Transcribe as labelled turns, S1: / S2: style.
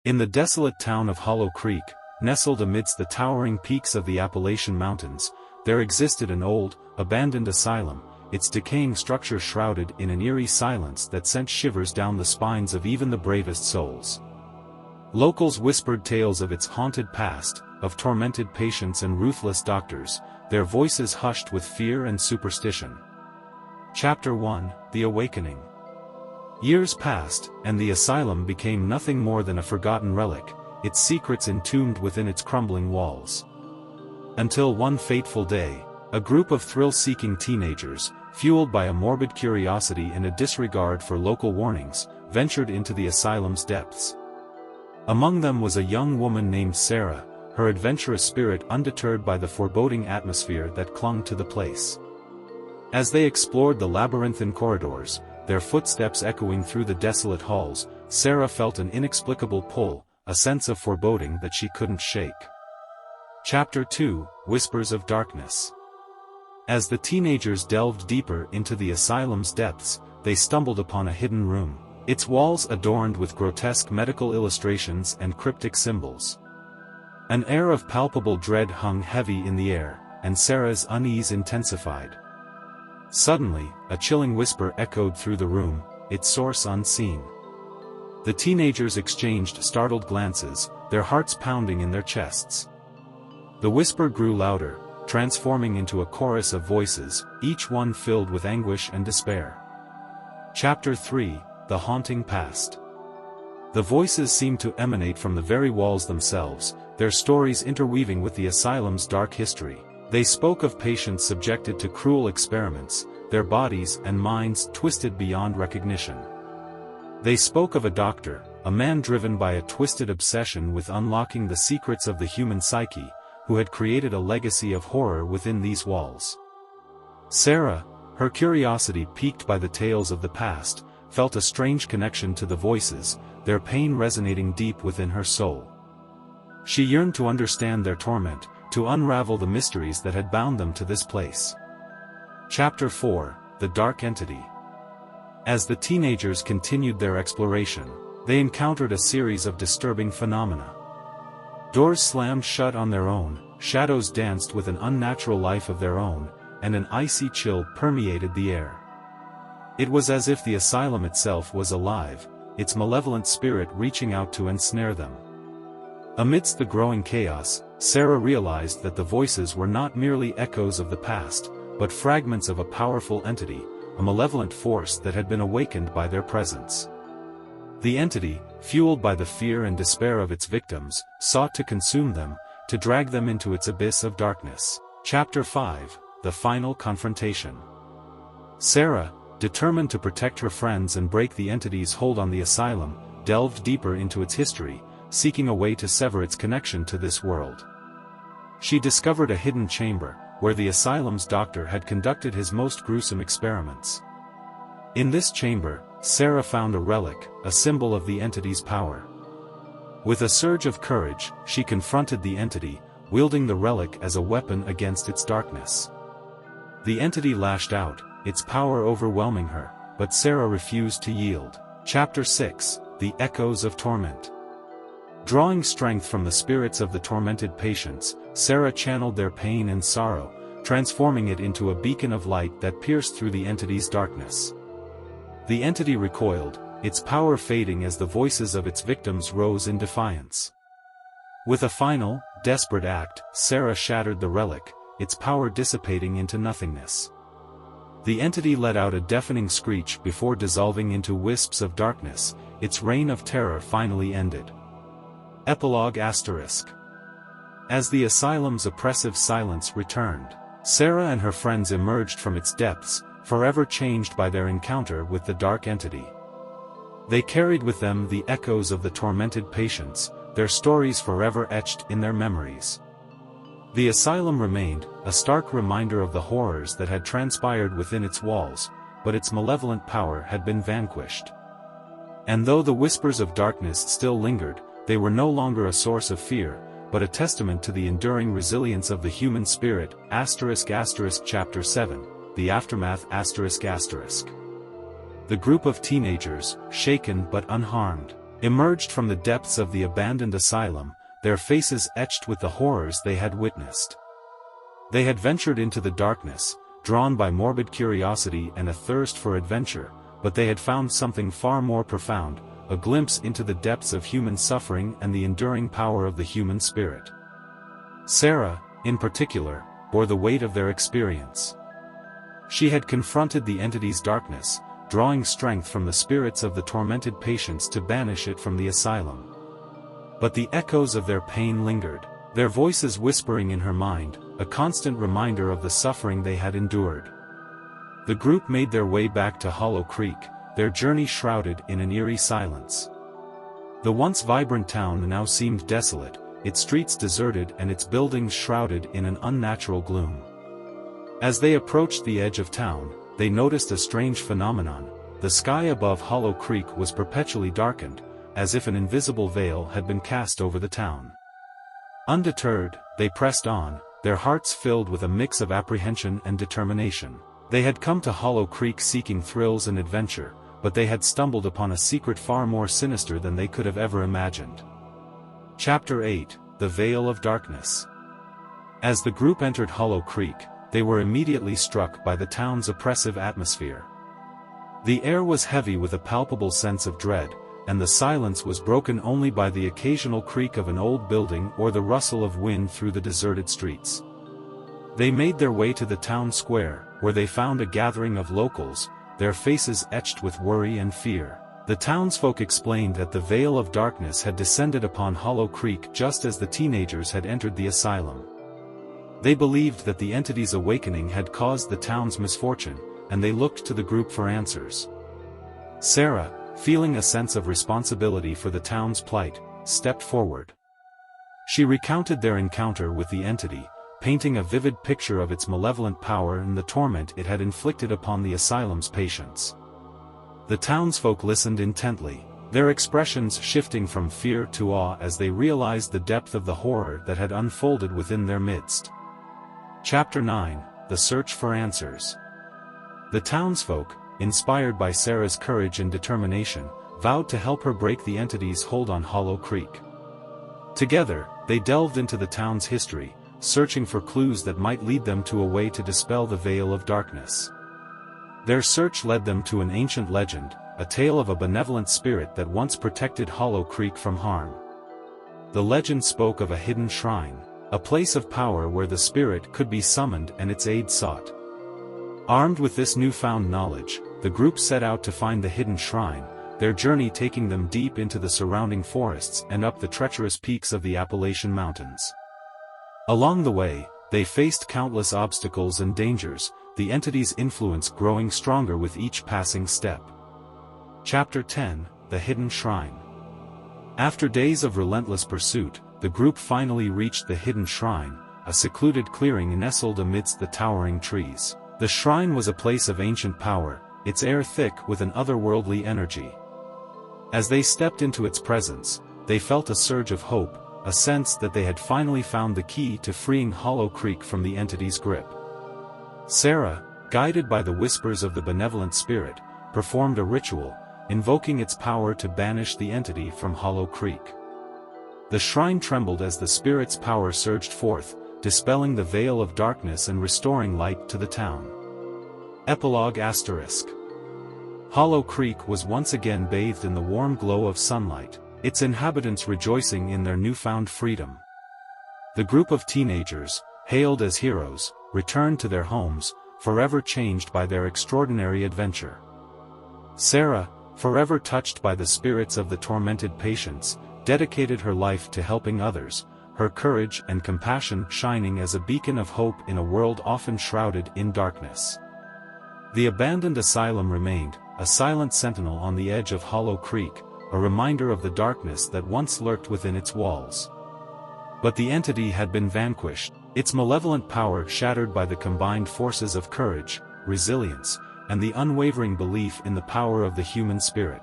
S1: In the desolate town of Hollow Creek, nestled amidst the towering peaks of the Appalachian Mountains, there existed an old, abandoned asylum, its decaying structure shrouded in an eerie silence that sent shivers down the spines of even the bravest souls. Locals whispered tales of its haunted past, of tormented patients and ruthless doctors, their voices hushed with fear and superstition. Chapter 1: The Awakening. Years passed, and the asylum became nothing more than a forgotten relic, its secrets entombed within its crumbling walls. Until one fateful day, a group of thrill-seeking teenagers, fueled by a morbid curiosity and a disregard for local warnings, ventured into the asylum's depths. Among them was a young woman named Sarah, her adventurous spirit undeterred by the foreboding atmosphere that clung to the place. As they explored the labyrinthine corridors, their footsteps echoing through the desolate halls, Sarah felt an inexplicable pull, a sense of foreboding that she couldn't shake. Chapter 2: Whispers of Darkness. As the teenagers delved deeper into the asylum's depths, they stumbled upon a hidden room, its walls adorned with grotesque medical illustrations and cryptic symbols. An air of palpable dread hung heavy in the air, and Sarah's unease intensified. Suddenly, a chilling whisper echoed through the room, its source unseen. The teenagers exchanged startled glances, their hearts pounding in their chests. The whisper grew louder, transforming into a chorus of voices, each one filled with anguish and despair. Chapter 3: The Haunting Past. The voices seemed to emanate from the very walls themselves, their stories interweaving with the asylum's dark history. They spoke of patients subjected to cruel experiments, their bodies and minds twisted beyond recognition. They spoke of a doctor, a man driven by a twisted obsession with unlocking the secrets of the human psyche, who had created a legacy of horror within these walls. Sarah, her curiosity piqued by the tales of the past, felt a strange connection to the voices, their pain resonating deep within her soul. She yearned to understand their torment, to unravel the mysteries that had bound them to this place. Chapter 4: The Dark Entity. As the teenagers continued their exploration, they encountered a series of disturbing phenomena. Doors slammed shut on their own, shadows danced with an unnatural life of their own, and an icy chill permeated the air. It was as if the asylum itself was alive, its malevolent spirit reaching out to ensnare them. Amidst the growing chaos, Sarah realized that the voices were not merely echoes of the past, but fragments of a powerful entity, a malevolent force that had been awakened by their presence. The entity, fueled by the fear and despair of its victims, sought to consume them, to drag them into its abyss of darkness. Chapter 5: The Final Confrontation. Sarah, determined to protect her friends and break the entity's hold on the asylum, delved deeper into its history, seeking a way to sever its connection to this world. She discovered a hidden chamber, where the asylum's doctor had conducted his most gruesome experiments. In this chamber, Sarah found a relic, a symbol of the entity's power. With a surge of courage, she confronted the entity, wielding the relic as a weapon against its darkness. The entity lashed out, its power overwhelming her, but Sarah refused to yield. Chapter 6: The Echoes of Torment. Drawing strength from the spirits of the tormented patients, Sarah channeled their pain and sorrow, transforming it into a beacon of light that pierced through the entity's darkness. The entity recoiled, its power fading as the voices of its victims rose in defiance. With a final, desperate act, Sarah shattered the relic, its power dissipating into nothingness. The entity let out a deafening screech before dissolving into wisps of darkness, its reign of terror finally ended. Epilogue ***. As the asylum's oppressive silence returned, Sarah and her friends emerged from its depths, forever changed by their encounter with the dark entity. They carried with them the echoes of the tormented patients, their stories forever etched in their memories. The asylum remained, a stark reminder of the horrors that had transpired within its walls, but its malevolent power had been vanquished. And though the whispers of darkness still lingered, they were no longer a source of fear, but a testament to the enduring resilience of the human spirit. Chapter 7: The Aftermath. The group of teenagers, shaken but unharmed, emerged from the depths of the abandoned asylum, their faces etched with the horrors they had witnessed. They had ventured into the darkness, drawn by morbid curiosity and a thirst for adventure, but they had found something far more profound, a glimpse into the depths of human suffering and the enduring power of the human spirit. Sarah, in particular, bore the weight of their experience. She had confronted the entity's darkness, drawing strength from the spirits of the tormented patients to banish it from the asylum. But the echoes of their pain lingered, their voices whispering in her mind, a constant reminder of the suffering they had endured. The group made their way back to Hollow Creek, their journey shrouded in an eerie silence. The once vibrant town now seemed desolate, its streets deserted and its buildings shrouded in an unnatural gloom. As they approached the edge of town, they noticed a strange phenomenon. The sky above Hollow Creek was perpetually darkened, as if an invisible veil had been cast over the town. Undeterred, they pressed on, their hearts filled with a mix of apprehension and determination. They had come to Hollow Creek seeking thrills and adventure, but they had stumbled upon a secret far more sinister than they could have ever imagined. Chapter 8: The Veil of Darkness. As the group entered Hollow Creek, they were immediately struck by the town's oppressive atmosphere. The air was heavy with a palpable sense of dread, and the silence was broken only by the occasional creak of an old building or the rustle of wind through the deserted streets. They made their way to the town square, where they found a gathering of locals, their faces etched with worry and fear. The townsfolk explained that the veil of darkness had descended upon Hollow Creek just as the teenagers had entered the asylum. They believed that the entity's awakening had caused the town's misfortune, and they looked to the group for answers. Sarah, feeling a sense of responsibility for the town's plight, stepped forward. She recounted their encounter with the entity, painting a vivid picture of its malevolent power and the torment it had inflicted upon the asylum's patients. The townsfolk listened intently, their expressions shifting from fear to awe as they realized the depth of the horror that had unfolded within their midst. Chapter 9: The Search for Answers. The townsfolk, inspired by Sarah's courage and determination, vowed to help her break the entity's hold on Hollow Creek. Together, they delved into the town's history, searching for clues that might lead them to a way to dispel the veil of darkness. Their search led them to an ancient legend, a tale of a benevolent spirit that once protected Hollow Creek from harm. The legend spoke of a hidden shrine, a place of power where the spirit could be summoned and its aid sought. Armed with this newfound knowledge, the group set out to find the hidden shrine, their journey taking them deep into the surrounding forests and up the treacherous peaks of the Appalachian Mountains. Along the way, they faced countless obstacles and dangers, the entity's influence growing stronger with each passing step. Chapter 10: The Hidden Shrine. After days of relentless pursuit, the group finally reached the hidden shrine, a secluded clearing nestled amidst the towering trees. The shrine was a place of ancient power, its air thick with an otherworldly energy. As they stepped into its presence, they felt a surge of hope, a sense that they had finally found the key to freeing Hollow Creek from the entity's grip. Sarah, guided by the whispers of the benevolent spirit, performed a ritual, invoking its power to banish the entity from Hollow Creek. The shrine trembled as the spirit's power surged forth, dispelling the veil of darkness and restoring light to the town. Epilogue *. Hollow Creek was once again bathed in the warm glow of sunlight, its inhabitants rejoicing in their newfound freedom. The group of teenagers, hailed as heroes, returned to their homes, forever changed by their extraordinary adventure. Sarah, forever touched by the spirits of the tormented patients, dedicated her life to helping others, her courage and compassion shining as a beacon of hope in a world often shrouded in darkness. The abandoned asylum remained, a silent sentinel on the edge of Hollow Creek, a reminder of the darkness that once lurked within its walls. But the entity had been vanquished, its malevolent power shattered by the combined forces of courage, resilience, and the unwavering belief in the power of the human spirit.